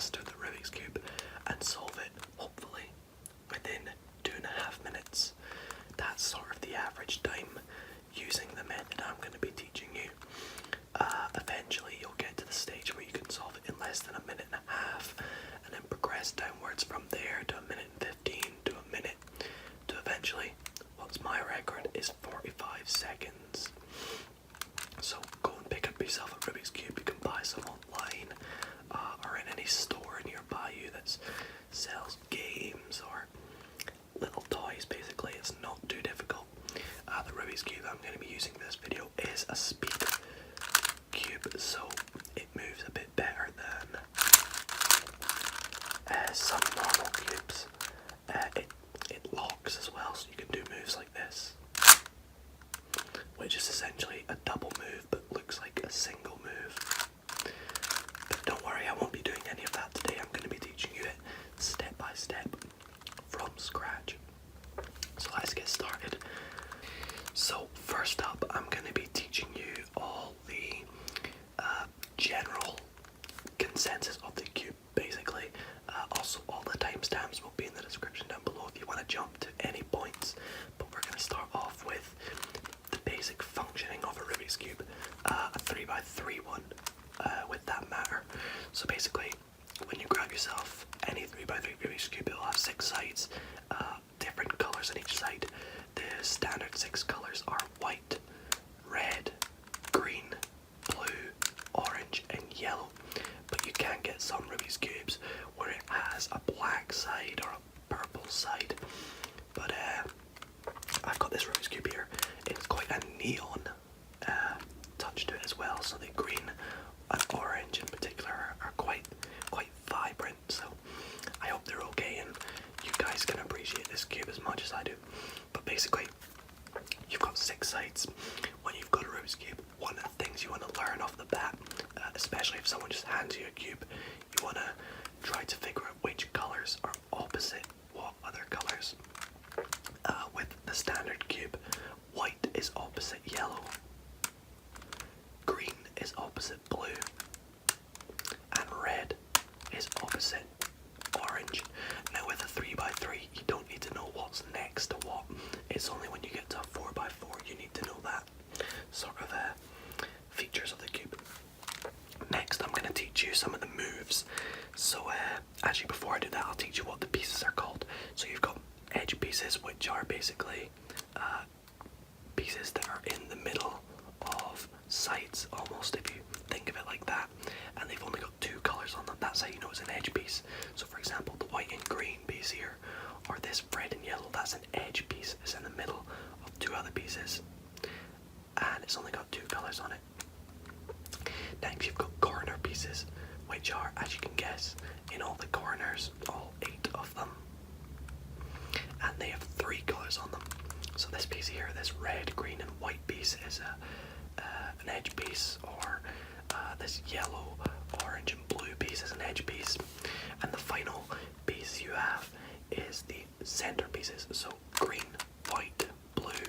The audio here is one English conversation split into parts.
master the Rubik's Cube and solve it, hopefully, within 2.5 minutes. That's sort of the average time using the method I'm going to be teaching you. Eventually you'll get to the stage where you can solve it in less than 1.5 minutes, and then progress downwards from there to 1:15 to a minute, to eventually, what's my record, is 45 seconds. So go and pick up yourself a Rubik's Cube. You can buy some online or in any store nearby you that sells games or little toys. Basically, it's not too difficult. The Rubik's Cube I'm going to be using in this video is a speed cube, so it moves a bit better than some normal cubes. It locks as well, so you can do moves like this, which is essentially a double move but looks like a single move. But don't worry, I won't be doing any of that today. I'm going to be teaching you it step by step from scratch. So let's get started. So first up, I'm going to be teaching you all the general consensus of the cube, basically. Also, all the timestamps will be in the description down below if you want to jump to any points. But we're going to start off with the basic functioning of a Rubik's Cube, a 3x3 one, with that matter. So basically, when you grab yourself any 3x3 Rubik's Cube, it'll have 6 sides, different colours on each side. The standard 6 colours are white, red, green, blue, orange and yellow. But you can get some Rubik's Cubes where it has a black side or a purple side. But I've got this Rubik's Cube here. It's quite a neon touch to it as well. So the green and orange in particular are quite vibrant. So I hope they're okay and you guys can appreciate this cube as much as I do. But basically, you've got 6 sides. When you've got a Rubik's Cube, one of the things you want to learn off the bat, especially if someone just hands you a cube, you want to try to figure out which colours are opposite what other colours. With the standard cube, white is opposite yellow, green is opposite blue, and red is opposite orange. Now with a 3x3, you don't need to know what's next to what. It's only when you get to a 4x4 you need to know that sort of features of the cube. Next, I'm going to teach you some of the moves. So actually before I do that, I'll teach you what the pieces are called. So you've got edge pieces, which are basically pieces that are in the middle of sides, almost, if you think of it like that, and they've only got 2 colours on them. That's how you know it's an edge piece. So for example, the white and green piece here, or this red and yellow, that's an edge piece. It's in the middle of 2 other pieces, and it's only got 2 colours on it. Next, you've got corner pieces, which are, as you can guess, in all the corners, all 8 of them, and they have 3 colours on them. So this piece here, this red, green and white piece is an edge piece, or this yellow, orange and blue piece is an edge piece, and the final piece you have is the center pieces. So green, white, blue,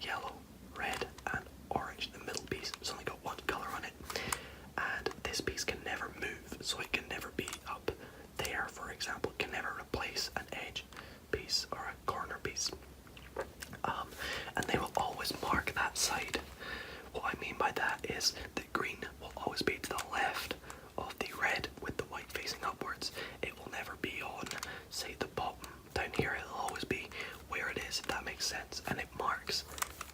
yellow, red and orange. The middle piece has only got 1 colour on it, and this piece can never move, so it can never be up there, for example. It can never replace an edge piece or a corner piece, and they will always mark that side. What I mean by that is that green will always be to the left of the red with the white facing upwards. It will never be on, say, the bottom down here. It'll always be where it is, if that makes sense, and it marks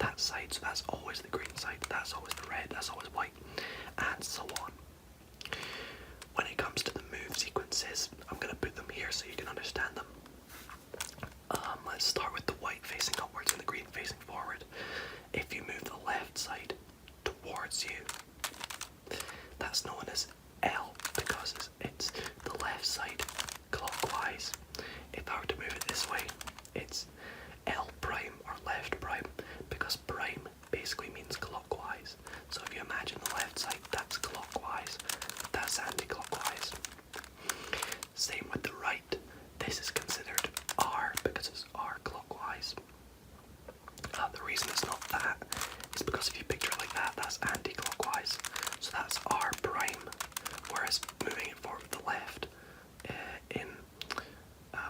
that side. So that's always the green side, that's always the red, that's always white, and so on. When it comes to the move sequences, I'm going to put them here so you can understand them. Let's start with the white facing upwards and the green facing forward. If you move the left side towards you, that's known as L, because it's the left side clockwise. If I were to move it this way, it's L prime or left prime, because prime basically means clockwise. So if you imagine the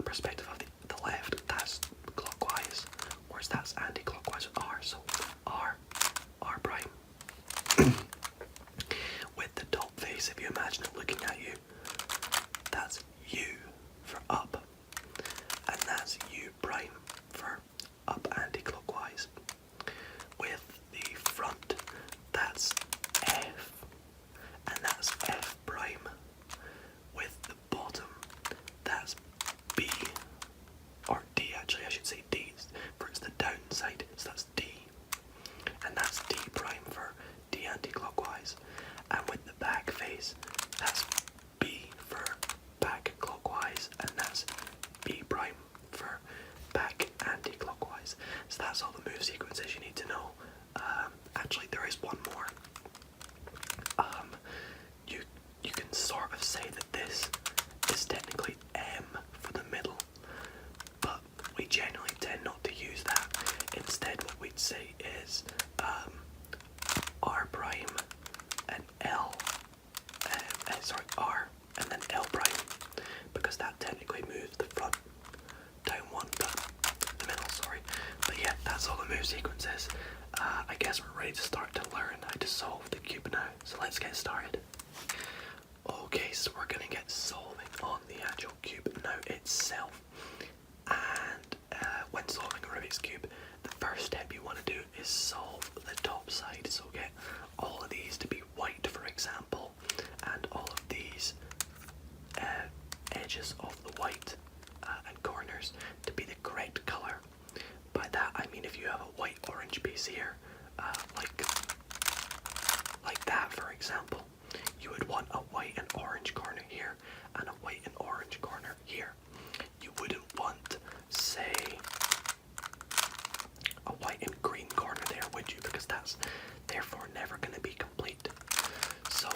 perspective of the left, that's clockwise, whereas that's anti-clockwise with R. So R prime. With the top face, if you imagine it looking at you, that's U for up, and that's U prime for up anti-clockwise. With the front, that's F, and that's F prime. With the bottom, that's B, or D actually, I should say D, for it's the downside, so that's D, and that's D prime for D anti-clockwise. And with the back face, that's B for back clockwise, and that's B prime for back anti-clockwise. So that's all the move sequences you need to know. Actually, there is one more. You can sort of say that this is technically M for the middle, but we generally tend not to use that. Instead, what we'd say is R prime and L, R and then L prime, because that technically moves the front down one, but the middle, sorry. But yeah, that's all the move sequences. I guess we're ready to start to learn how to solve the cube now, so let's get started. Okay, so we're going to get solving on the actual cube now itself. And when solving a Rubik's Cube, the first step you want to do is solve the top side. So get all of these to be white, for example, and all of these edges of the white and corners to be the correct colour. By that I mean if you have a white-orange piece here, like that for example, you would want a white and orange corner here and a white and orange corner here. You wouldn't want, say, a white and green corner there, would you? Because that's therefore never going to be complete. So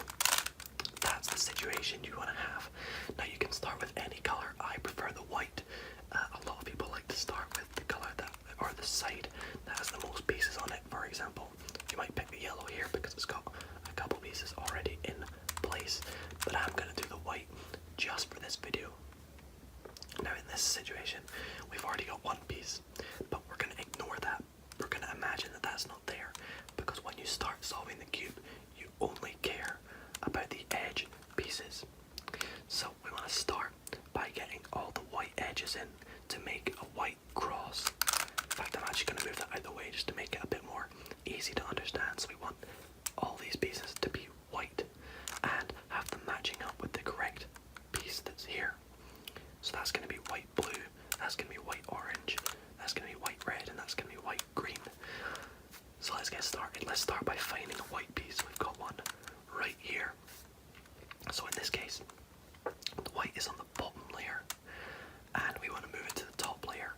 that's the situation you want to have. Now you can start with any colour. I prefer the white. A lot of people like to start with the colour or the side that has the most pieces on it. For example, you might pick the yellow here because it's got a couple pieces already in place, but I'm going to do the white just for this video. Now in this situation, we've already got one piece, but we're going to ignore that. We're going to imagine that that's not there, because when you start solving the cube, you only care about the edge pieces. So we want to start by getting all the white edges in to make a white cross. In fact, I'm actually going to move that out of the way just to make it a bit more easy to understand. So we want all these pieces to be white and have them matching up with the correct piece that's here. So that's going to be white blue, that's going to be white orange, that's going to be white red, and that's going to be white green. So let's get started. Let's start by finding a white piece. We've got one right here. So in this case, the white is on the bottom layer, and we want to move it to the top layer,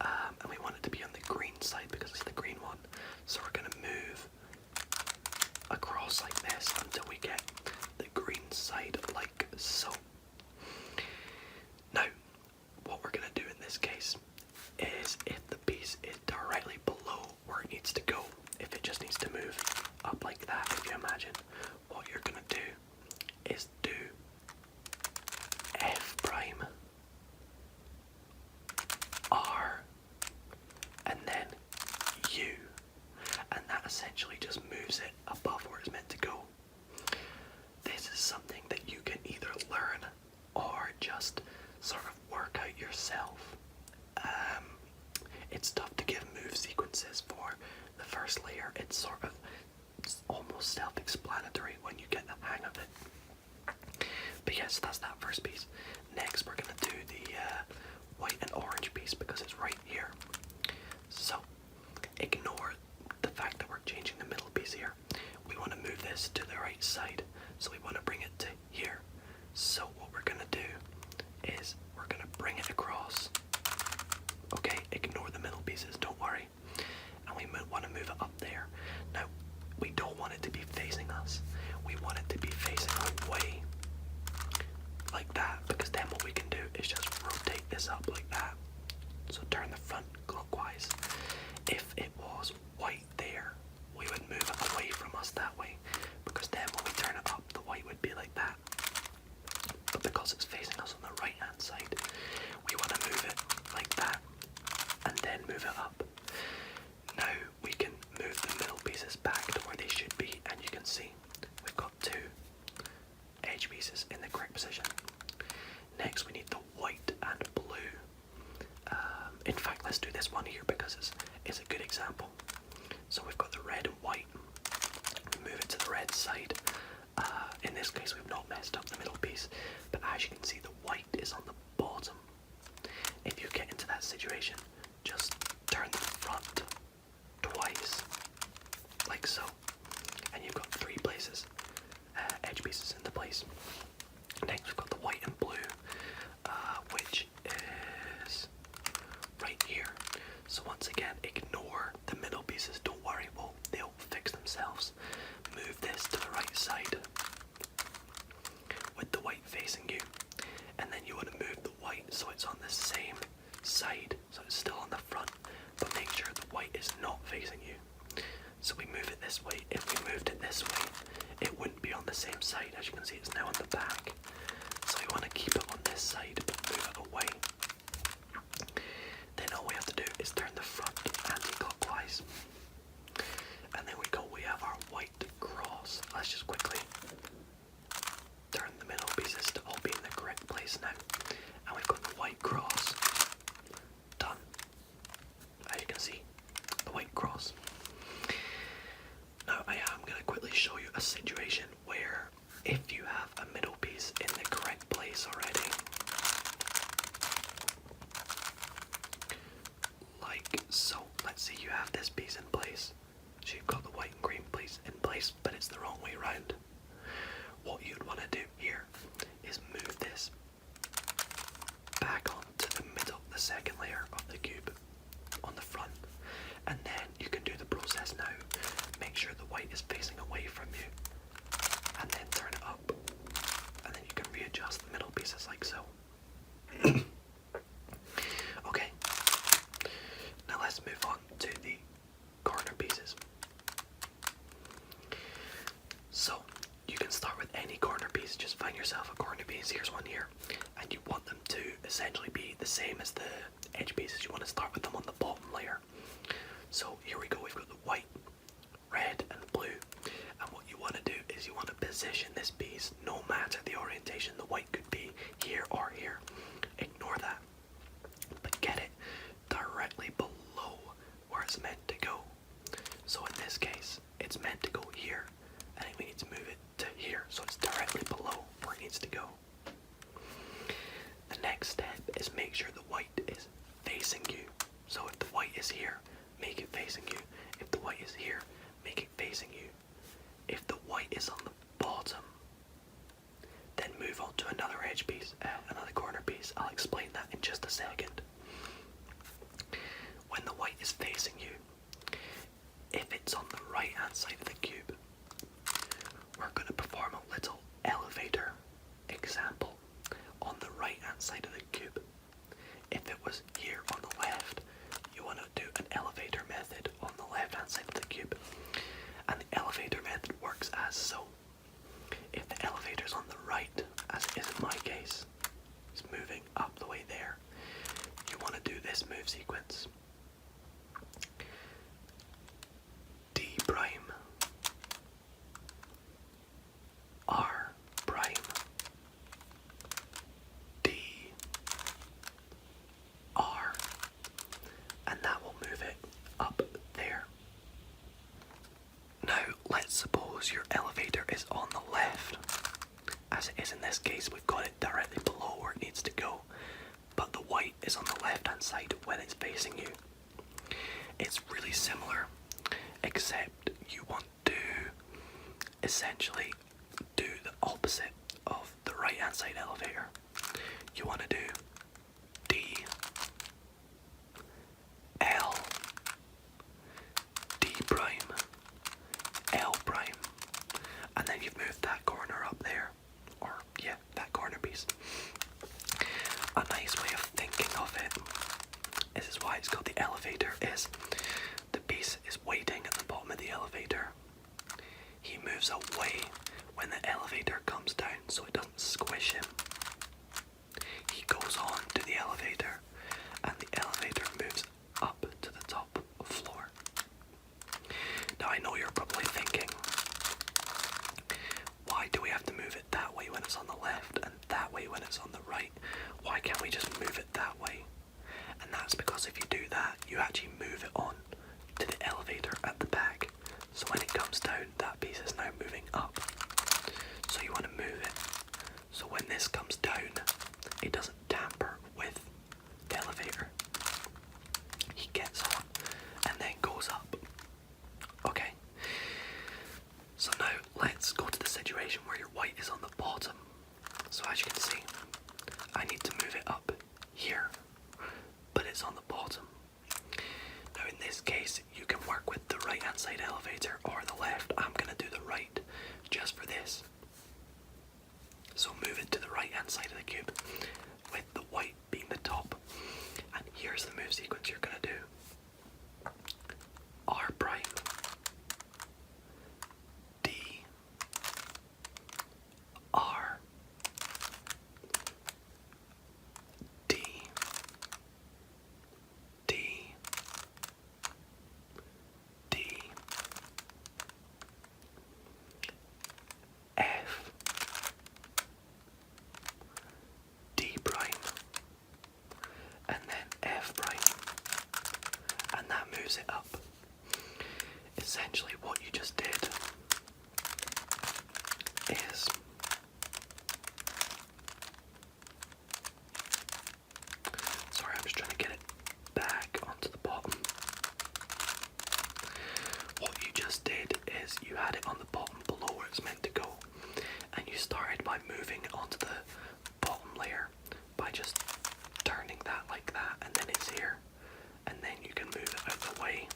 and we want it to be on the green side because it's the green one. So we're going to move across like this until we get the green side like so. Now, what we're going to do in this case is if the piece is directly below where it needs to go, if it just needs to move up like that, if you imagine, what you're going to do is do F prime, R, and then U, and that essentially just moves it above where it's meant to go. This is something that you can either learn or just sort of work out yourself. It's tough to give move sequences for the first layer. It's almost self-explanatory when you get the hang of it. But yes, that's that first piece. Next we're going to do the white and orange piece because it's right here. So ignore the fact that we're changing the middle piece here. We want to move this to the right side, so we want to bring it to here. So what we're going to do is we're going to bring it across. Okay, ignore the middle pieces, don't worry. And we want to move it up there. Now, we don't want it to be facing us. We want it to be facing away, like that, because then what we can do is just rotate this up like that. So turn the front clockwise. If it was white there, we would move it away from us that way, because then when we turn it up, the white would be like that. But because because it's facing us on the right hand side, we want to move it like that and then move it up. Now we can move the middle pieces back to where they should be, and you can see we've got two edge pieces in the correct position. Next we need the white and blue. In fact, let's do this one here because it's a good example. So we've got the red and white. We move it to the red side. In this case we've not messed up the middle piece, but as you can see the white is on the bottom. If you get into that situation, just turn the front twice, like so, and you've got three places, edge pieces into place. Next we've got the white and blue, which is right here. So once again, ignore the middle pieces, don't worry, they'll fix themselves. Move this to the right side with the white facing you, and then you want to move the white so it's on the same side, so it's still on the front, but make sure the white is not facing you. So we move it this way. If we moved it this way, it wouldn't be on the same side. As you can see, it's now on the back, so we want to keep it on this side but move it away. Then all we have to do is turn the front anti-clockwise, and there we go, we have our white cross. Let's just quickly turn the middle pieces to all be in the correct place now, and we've got the white cross done. As you can see, the white cross. Now I am going to quickly show you a situation where if you have a middle piece in the correct place already, like so. Let's say you have this piece in place, so you've got the white and green piece in place, but it's the wrong way around. What you'd want to do here is move this back onto the middle, the second layer of the cube on the front, and then you can do the process now. Make sure the white is facing away from you, and then turn it up, and then you can readjust the middle pieces like so. Okay, now let's move on to the corner pieces. So you can start with any corner piece, just find yourself a corner piece. Here's one here, and you want them to essentially be the same as the edge pieces. You want to start with them on the bottom layer. So here we go, we've got the white, red and blue, and what you want to do is you want to position this piece no matter the orientation. The white could be here or here, ignore that, but get it directly below where it's meant to go. So in this case it's meant to go here, and we need to move it to here, so it's directly below where it needs to go. The next step is make sure the white is facing you. So if the white is here, make it facing you. If the white is here, make it facing you. If the white is on the bottom, then move on to another edge piece, another corner piece. I'll explain that in just a second. When the white is facing you, if it's on the right hand side of the cube, we're going to perform a little elevator example on the right hand side of the cube. If it was here on the left, you want to do an elevator method on the left hand side of the cube, and the elevator method works as so. If the elevator's on the right, as it is in my case, it's moving up the way there, you want to do this move sequence. D prime, R prime, D, R, and that will move it up there. Now let's suppose your elevator is on the left. As it is in this case, we've got it directly below where it needs to go, but the white is on the left hand side when it's facing you. It's really similar, except you want to essentially do the opposite of the right hand side elevator. You want to do D, L, D prime, L prime, and then you've moved that corner up there, or yeah, that corner piece. A nice way of thinking of it, this is why it's called the elevator, is the piece is waiting at the bottom of the elevator. He moves away when the elevator comes down so it doesn't squish him. I need to move it up here, but it's on the bottom. Now in this case, you can work with the right hand side elevator or the left. I'm going to do the right just for this. So move it to the right hand side of the cube with the white being the top. And here's the move sequence you're going to do. R prime, D, R, D, D, D, F, D prime, and then F prime, and that moves it up. Essentially what you just did is sorry, I'm just trying to get it back onto the bottom. What you just did is you had it on the bottom below where it's meant to go, and you started by moving it onto the bottom layer by just turning that like that, and then it's here, and then you can move it out the way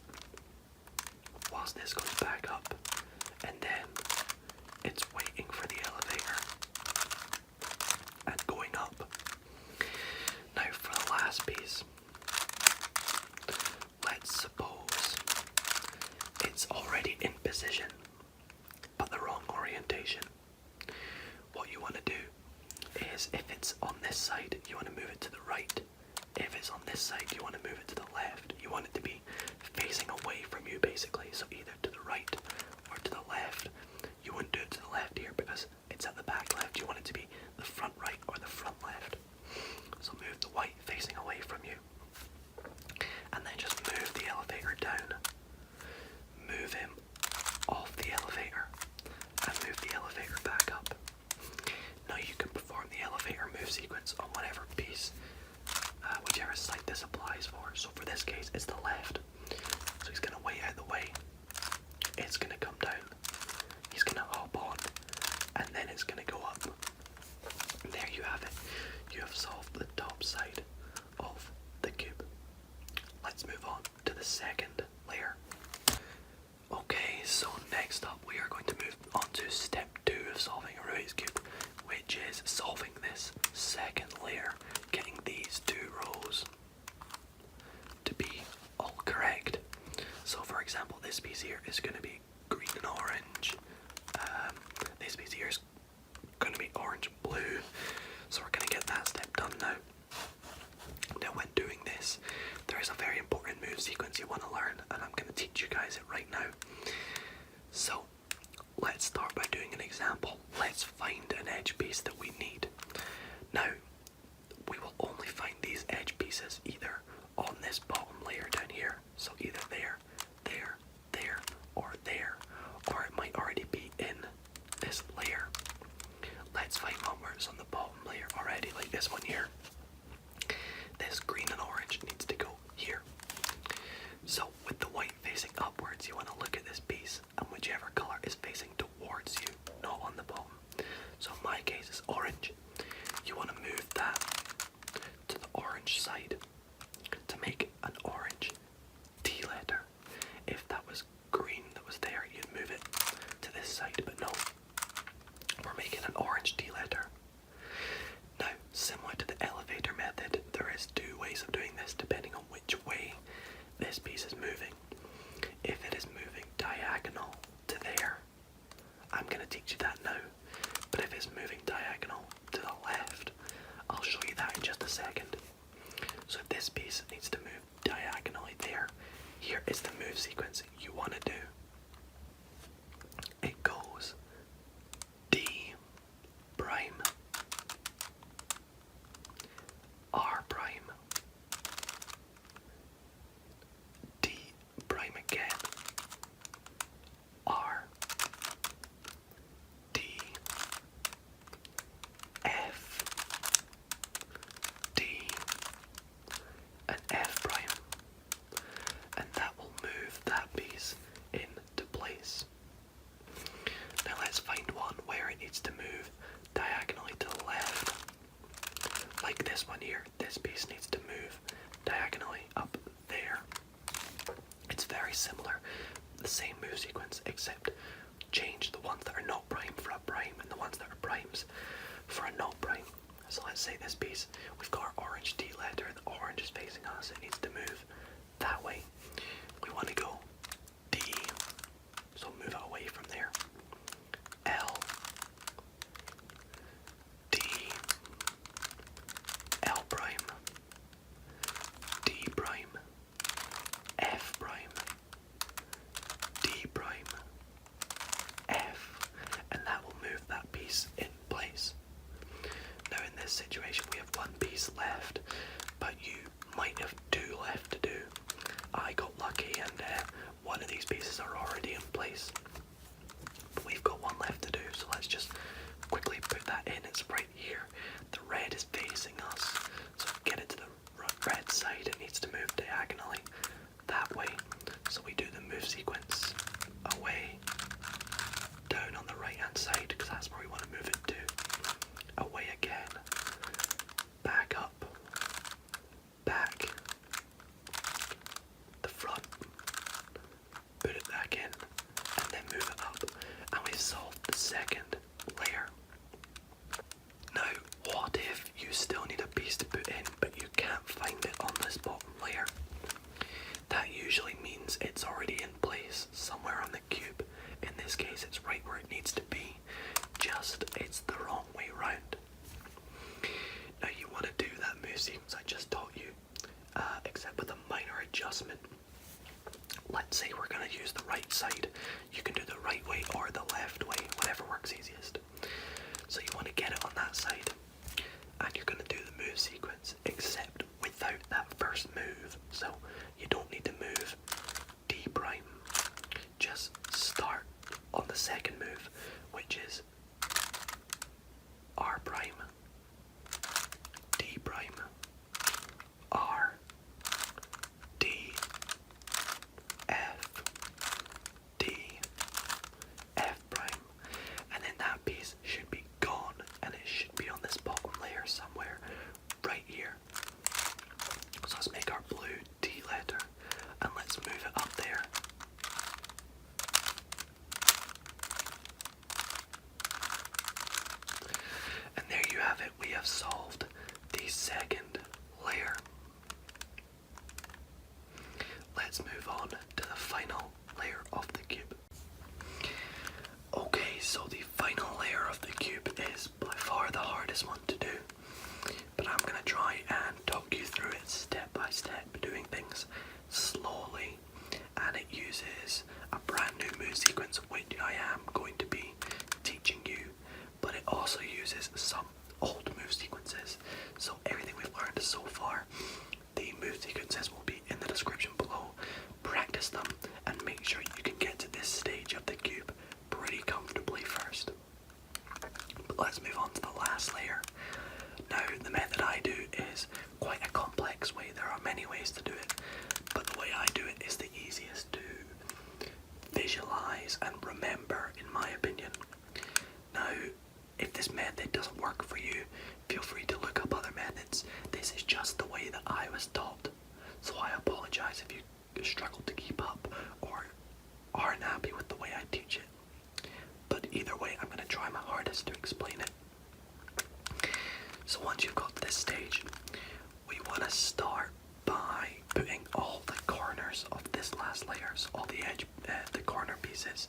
whilst this goes back up, and then it's waiting for the elevator and going up. Now for the last piece, let's suppose it's already in position but the wrong orientation. What you want to do is, if it's on this side, you want to move it to the right. If it's on this side, you want to move it to the left. You want it to be facing away from you, basically, so either to the right or to the left. You wouldn't do it to the left here because it's at the back left. You want it to be the front right or the front left. So move the white facing away from you, and then just move the elevator down. Move him off the elevator and move the elevator back up. Now you can perform the elevator move sequence on whatever piece, whichever side this applies for. So for this case, it's the left. So he's going to wait out the way. It's going to come down. He's going to hop on, and then it's going to go up. And there you have it. You have solved the top side of the cube. Let's move on to the second layer. Okay, so next up we are going to move on to step 2 of solving a Rubik's Cube, which is solving this second layer, getting these 2 rows to be all correct. So for example, this piece here is going to be green and orange. This piece here is going to be orange and blue. So we're going to get that step done now. Now when doing this, there is a very important move sequence you want to learn, and I'm going to teach you guys it right now. So let's start by doing an example. Let's find an edge piece that we need. Now, we will only find these edge pieces either on this bottom layer down here, so either there, there, there, or there, or it might already be in this layer. Let's find one where it's on the bottom layer already, like this one here. This green and orange needs to go here. So with the white facing upwards, you want to look at this piece, and whichever colour is facing towards you, not on the bottom. So in my case it's orange. You want to move that to the orange side to make an orange T letter. If that was green that was there, you'd move it to this side, but no, we're making an orange T letter. Now, similar to the elevator method, there is 2 ways of doing this depending on which way this piece is moving. If it is moving diagonal to there, I'm going to teach you that now. But if it's moving diagonal to the left, I'll show you that in just a second. So if this piece needs to move diagonally there, here is the move sequence you want to do. It goes D prime, R prime, D prime again, R, D, F, D, and F prime, and that will move that piece in like this one here, this piece needs to move diagonally up there. It's very similar, the same move sequence, except change the ones that are not prime for a prime and the ones that are primes for a not prime. So let's say this piece, we've got our orange D letter, the orange is facing us, it needs to move that way. We want to go D, so move it away from there. L, D, L prime, D prime, F prime, D prime, F, and that will move that piece in place. Now in this situation we have one piece left, but you might have two left to do. I got lucky and one of these pieces are already in place. But we've got one left to do, so let's just quickly put that in. It's right here. The red is facing us, so get it to the red side. It needs to move diagonally that way. So we do the move sequence away, down on the right hand side, because that's where we want to move it to. Away again, back up, back, the front, put it back in, and then move it up, and we've solved the second layer. Now, what if you still need a piece to put in, but you can't find it on this bottom layer? That usually means it's already in place somewhere on the cube. In this case, it's right where it needs to be, just it's the wrong way round. Now you want to do that move sequence I just taught you, except with a minor adjustment. Let's say we're going to use the right side. You can do the right way or the left way, whatever works easiest. So you want to get it on that side, and you're going to do the move sequence, except without that first move. So you don't need to move D prime, just start on the second move, which is R prime, D prime, R, D, F, D, F prime, and then that piece should be gone, and it should be on this bottom layer somewhere, right here. So let's make our blue D letter, and let's move it up there. And there you have it, we have solved the second layer. Let's move on to the final layer of the cube. Okay, so the final layer of the cube is by far the hardest one to do, but I'm going to try and talk you through it step by step, doing things slowly, and it uses a brand new move sequence which I am going to be teaching you, but it also uses some old move sequences. So everything we've learned so far, the move sequences will be in the description below. Practice them and make sure you can get to this stage of the cube pretty comfortably first. But let's move on to the last layer. Now the method I do is quite a complex way. There are many ways to do it, but the way I do it is the easiest to visualize and remember, in my opinion. Now, if this method doesn't work for you, feel free to look up other methods. This is just the way that I was taught, so I apologize if you struggle to keep up or aren't happy with the way I teach it. But either way, I'm going to try my hardest to explain it. So once you've got to this stage, we want to start by putting all the corners of this last layer, so all the edge, the corner pieces,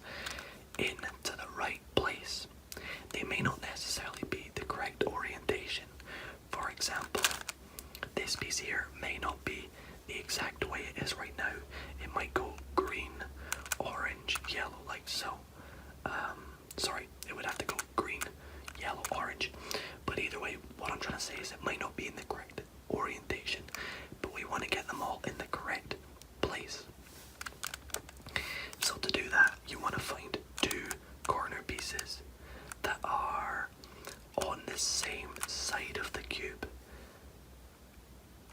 into the right place. They may not necessarily be the correct orientation. For example, this piece here may not be the exact way it is right now. It might go green, orange, yellow, like so. Sorry, it would have to go green, yellow, orange. But either way, what I'm trying to say is it might not be in the correct orientation, but we want to get them all in the correct place. So to do that, you want to find two corner pieces that are on the same side of the cube.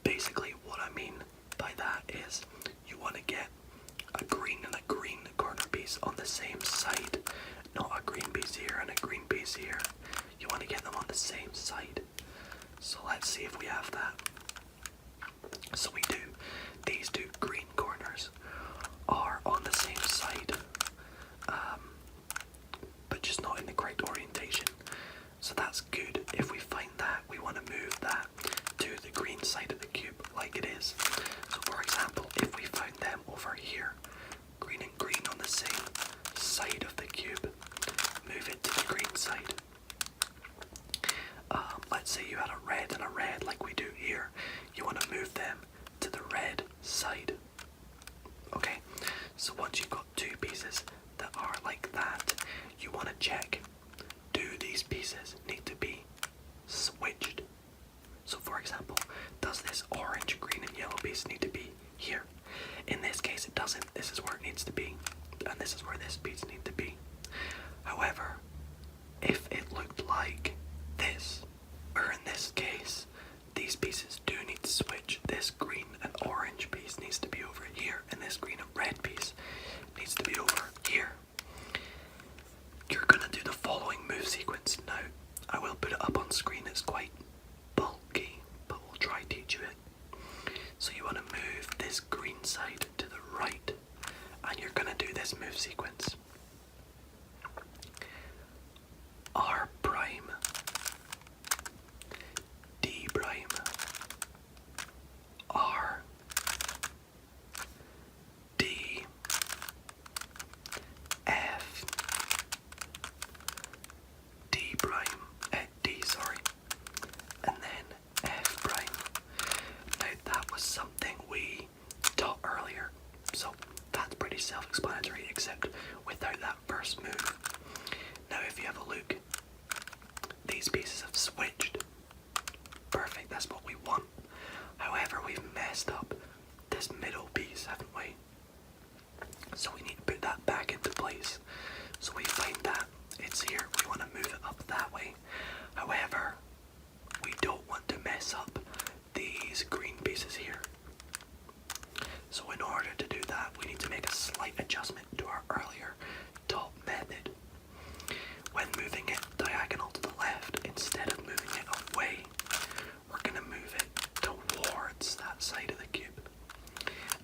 Basically what I mean by that is you want to get a green and a green corner piece on the same side, not a green piece here and a green piece here. You want to get them on the same side. So let's see if we have that. So we do. These two green corners are on the same side, but just not in the correct orientation. So that's good. If we find that, we want to move that to the green side of the cube like it is. So for example, if we found them over here, green and green on the same side of the cube, move it to the green side. Let's say you had a red and a red like we do here. You want to move them to the red side. Okay, so once you've got two pieces that are like that, you want to check, do these pieces need to be switched? So for example, does this orange, green and yellow piece need to be here? In this case it doesn't. This is where it needs to be, and this is where this piece needs to be. However, if it looked like this, or in this case, these pieces do need to switch. This green and orange piece needs to be over here, and this green and red piece needs to be over here. You're gonna do the following move sequence. Now, I will put it up on screen. It's quite bulky, but we'll try to teach you it. So you want to move this green side to the right, and you're gonna do this move sequence. R prime, D prime, R, D, F, D prime, D, sorry, and then F prime. Now that was something we taught earlier, so that's pretty self-explanatory, except without that first move. Now if you have a look, these pieces have switched. Perfect, that's what we want. However, we've messed up this middle piece, haven't we? So we need to put that back into place. So we find that it's here, we want to move it up that way. However, we don't want to mess up these green pieces here. So in order to do that, we need to make a slight adjustment to our earlier taught method. When moving it diagonal to the left, instead of moving it away, we're going to move it towards that side of the cube.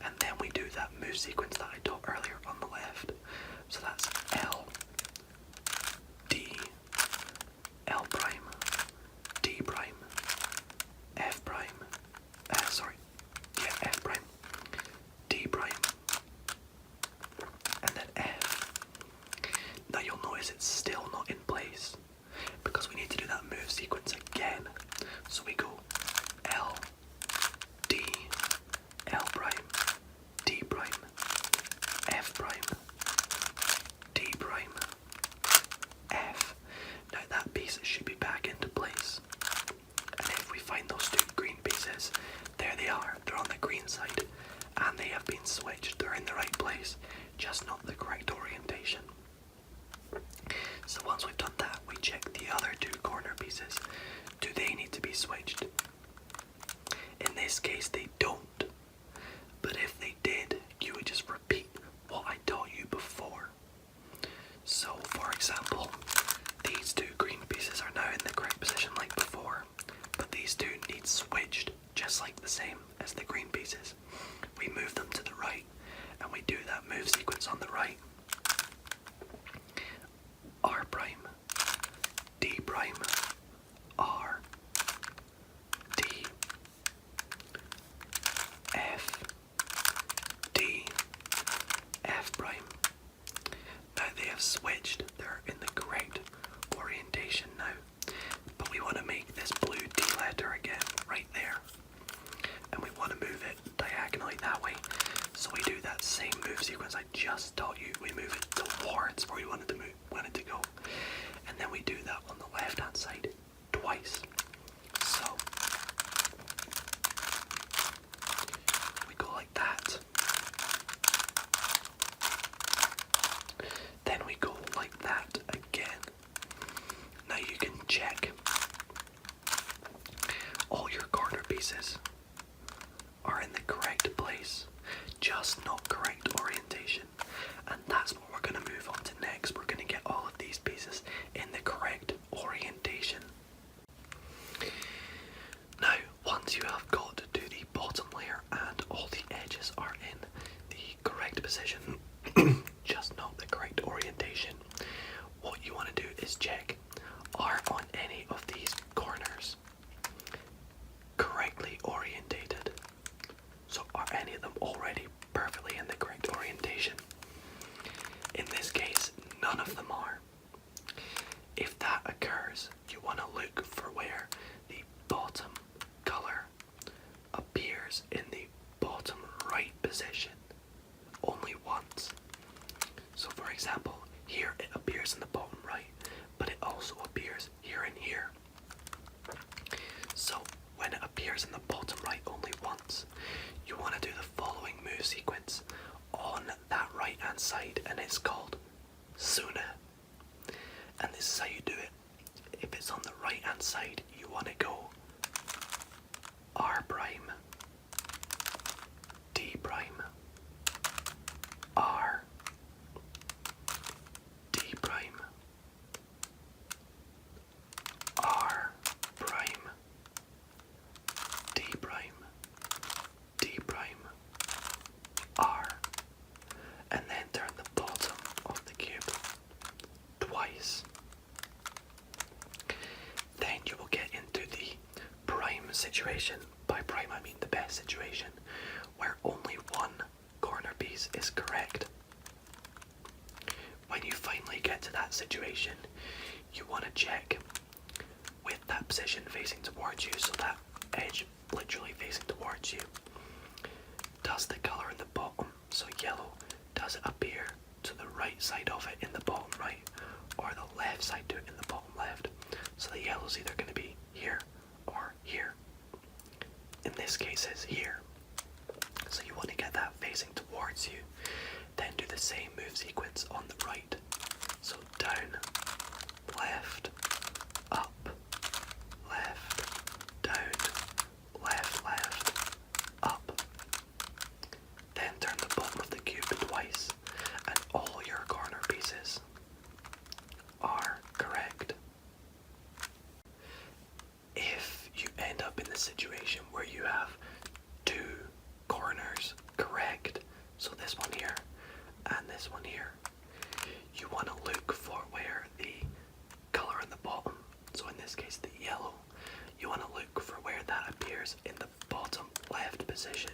And then we do that move sequence that I taught earlier on the left. So that's L, D, L prime, D prime, F prime, F prime, D prime, and then F. Now you'll notice it's still not in place because we need to do that move sequence again. So we go L, D, L prime, D prime, F prime, D prime, F. Now that piece should be back into place. And if we find those two green pieces, there they are. They're on the green side and they have been switched. They're in the right place, just not the correct orientation. So once we've done that, we check the other two corner pieces. Do they need to be switched? In this case, they don't. But if they did, you would just repeat what I taught you before. So, for example, these two green pieces are now in the correct position like before, but these two need switched just like the same as the green pieces. We move them to the right, and we do that move sequence on the right. R prime, D prime, R, D, F, D, F prime. Now they have switched, they're in the correct orientation now. But we want to make this blue D letter again, right there. And we want to move it diagonally that way. So we do that same move sequence I just taught you. We move it towards where we wanted to go. And then we do that on the left hand side twice. So we go like that. Then we go like that again. Now you can check all your corner pieces are in the correct place, just not correct orientation. And that's what we're going to move on to next. We're going to get all of these pieces in the correct orientation. So are any of them already perfectly in the correct orientation? In this case, none of them are. If that occurs, you want to look for where the bottom colour appears in the bottom right position only once. So for example, here it appears in the bottom right, but it also appears here and here. So when it appears in the bottom right only once, you want to do the following move sequence on that right hand side, and it's called Suna. And this is how you do it. If it's on the right hand side, you want to go R prime, D prime, R, D prime, R prime, D prime, D prime, R, and then turn the bottom of the cube twice. Then you will get into the prime situation. By prime I mean the best situation, where only one corner piece is correct. When you finally get to that situation, you want to check with that position facing towards you, so that edge literally facing towards you, does the colour in the bottom, so yellow, does it appear to the right side of it in the bottom right, or the left side to it in the bottom left? So the yellow's either going to be here or here. In this case it's here. So you want to get that facing towards you. Then do the same move sequence on the right. So down, left, up, left, down, left, left, up. Then turn the bottom of the cube twice, and all your corner pieces are correct. If you end up in the situation where you have two corners correct, so this one here and this one here, you want to look for where the colour in the bottom, so in this case the yellow, you want to look for where that appears in the bottom left position.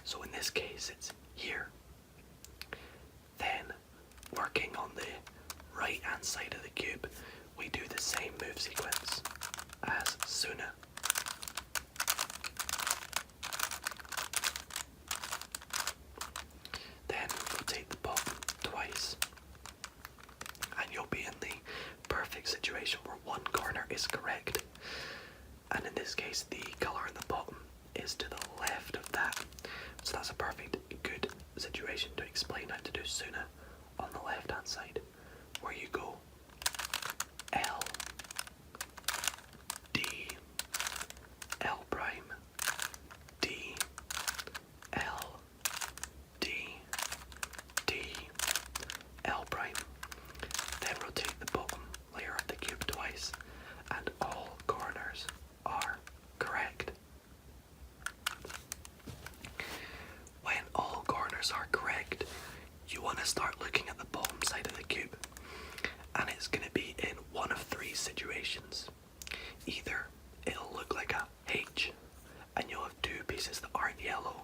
So in this case it's here. Then, working on the right hand side of the cube, we do the same move sequence as Suna. Then rotate the bottom twice, and you'll be in the perfect situation where one corner is correct. And in this case, the colour in the bottom is to the left of that. So that's a perfect good situation to explain how to do Suna on the left hand side, where you go L, D, L prime, D, L, D, D, L prime. Then rotate the bottom layer of the cube twice, and all corners are correct. When all corners are correct, you want to start looking at the bottom side of the cube, and it's going to be in one of three situations. Either it'll look like a H, and you'll have two pieces that aren't yellow.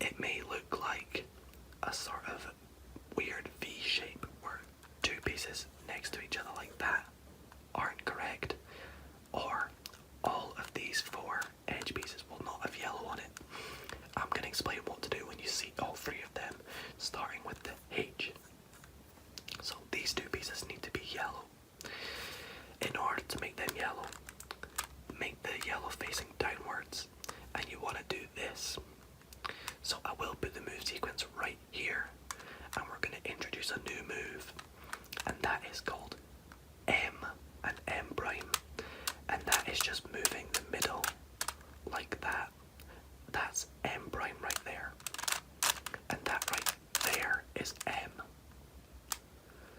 It may look like a sort of weird V shape where two pieces next to each other like that aren't correct, or all of these four edge pieces will not have yellow on it. I'm going to explain what to do when you see all three of them, starting with the H. So these two pieces need to be yellow. In order to make them yellow, make the yellow facing downwards, and you want to do this. So I will put the move sequence right here, and we're going to introduce a new move, and that is called M and M prime, and that is just moving the middle like that. That's M prime right there, and that right there is M.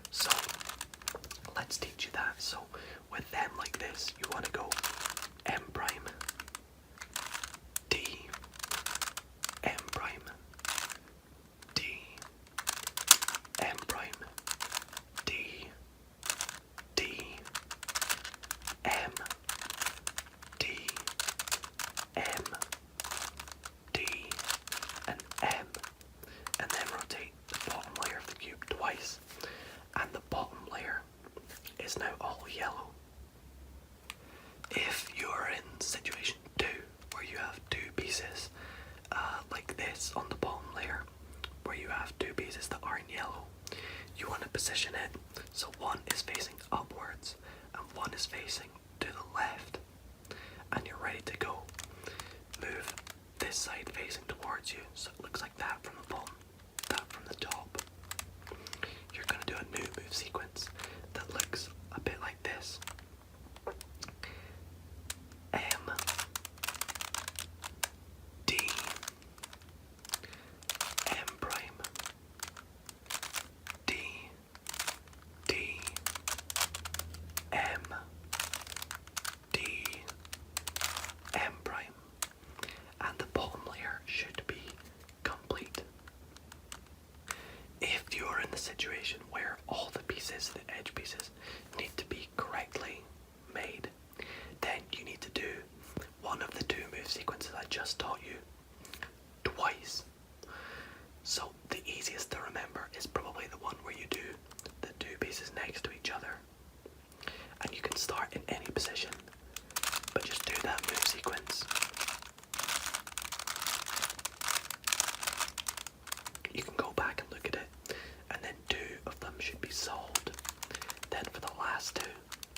So let's teach you that. So with them like this, you want to go M prime, D, M prime, D, M prime, D, D, M, D, M, is facing to the left, and you're ready to go. Move this side facing towards you, so it looks like that from the bottom, that from the top. You're going to do a new move sequence that looks a bit like this. M, D, M prime, D, D, M, D, M prime, and the bottom layer should be complete. If you are in the situation where all the pieces, the edge pieces, need to be correctly made, then you need to do one of the two move sequences I just taught you twice. So the easiest to remember is probably the one where you do the two pieces next to each other. And you can start in any position, but just do that move sequence. You can go back and look at it, and then two of them should be solved. Then for the last two,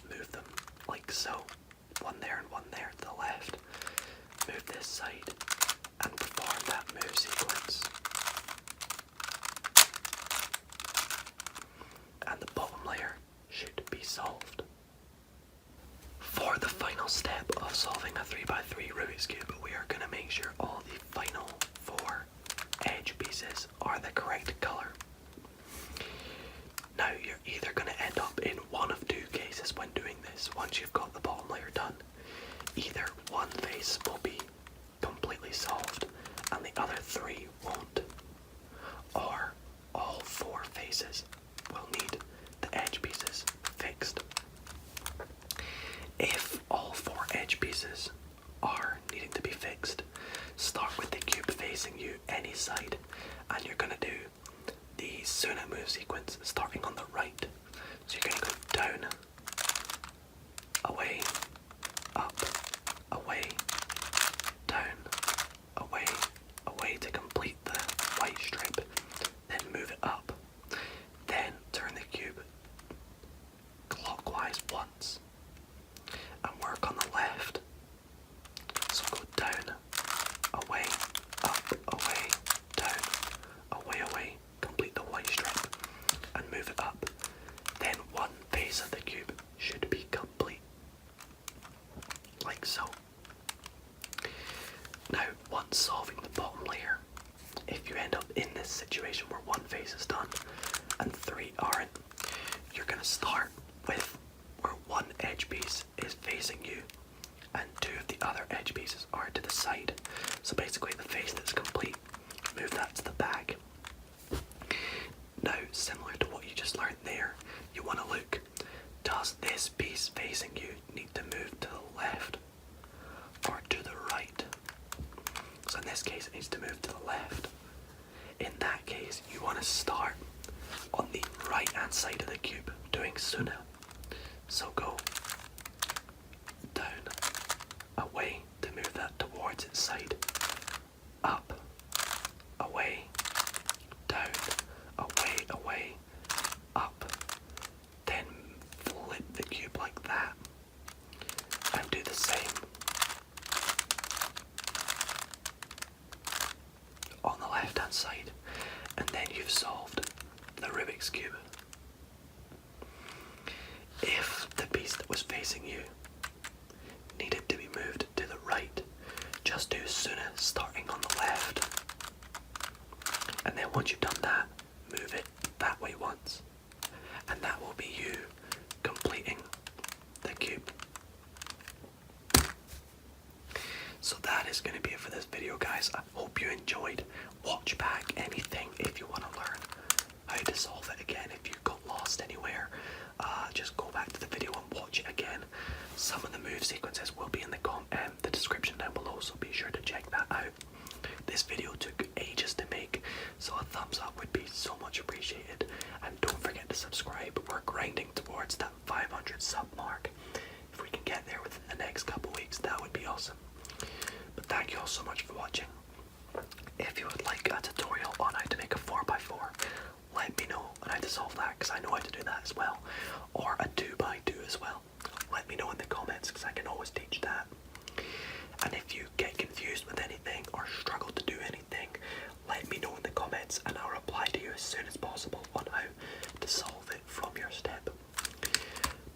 move them like so. One there and one there to the left. Move this side and perform that move sequence. And the bottom layer should be solved. For the final step of solving a 3x3 Rubik's Cube, we are going to make sure all the final 4 edge pieces are the correct colour. Now you're either going to end up in one of two cases when doing this once you've got the bottom layer done. Either one face will be completely solved and the other 3 won't. Or all 4 faces will need the edge pieces fixed. If all 4 edge pieces are needing to be fixed, start with the cube facing you any side, and you're going to do the Suna move sequence starting on the right. So you're going to go down, away, up, away, down, away, away to complete the white strip, then move it up, then turn the cube clockwise once, and work on the left. So go down, away, up, away, down, away, away, complete the white strip, and move it up. Then one face of the cube should be complete, like so. Now, once solving the bottom layer, if you end up in this situation where one face is done and 3 aren't, you're going to start with where one edge piece is facing you and 2 of the other edge pieces are to the side. So basically the face that's complete, move that to the back. Now, similar to what you just learned there, you want to look, does this piece facing you need to move to the left or to the right? So in this case it needs to move to the left. In that case, you want to start on the right hand side of the cube doing Suna. So go down, away to move that towards its side, up, away, down, away, away, up, then flip the cube like that and do the same on the left hand side, and then you've solved the Rubik's Cube. If the piece that was facing you needed to be moved to the right, just do Suna starting on the left, and then once you've done that, move it that way once, and that will be you completing the cube. So that is going to be it for this video, guys. I hope you enjoyed. Watch back anything if you want to learn how to solve it again. If you got lost anywhere, just go back to the video and watch it again. Some of the move sequences will be in the description down below, so be sure to check that out. This video took ages to make, so a thumbs up would be so much appreciated, and don't forget to subscribe. We're grinding towards that 500 sub mark. If we can get there within the next couple weeks, that would be awesome. But thank you all so much for watching. If you would like a tutorial on how to make a 4x4, let me know on how to solve that, because I know how to do that as well, or a 2x2 as well. let me know in the comments because I can always teach that. And if you get confused with anything or struggle to do anything, let me know in the comments and I'll reply to you as soon as possible on how to solve it from your step.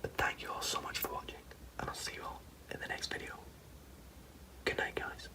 But thank you all so much for watching, and I'll see you all in the next video. Good night, guys.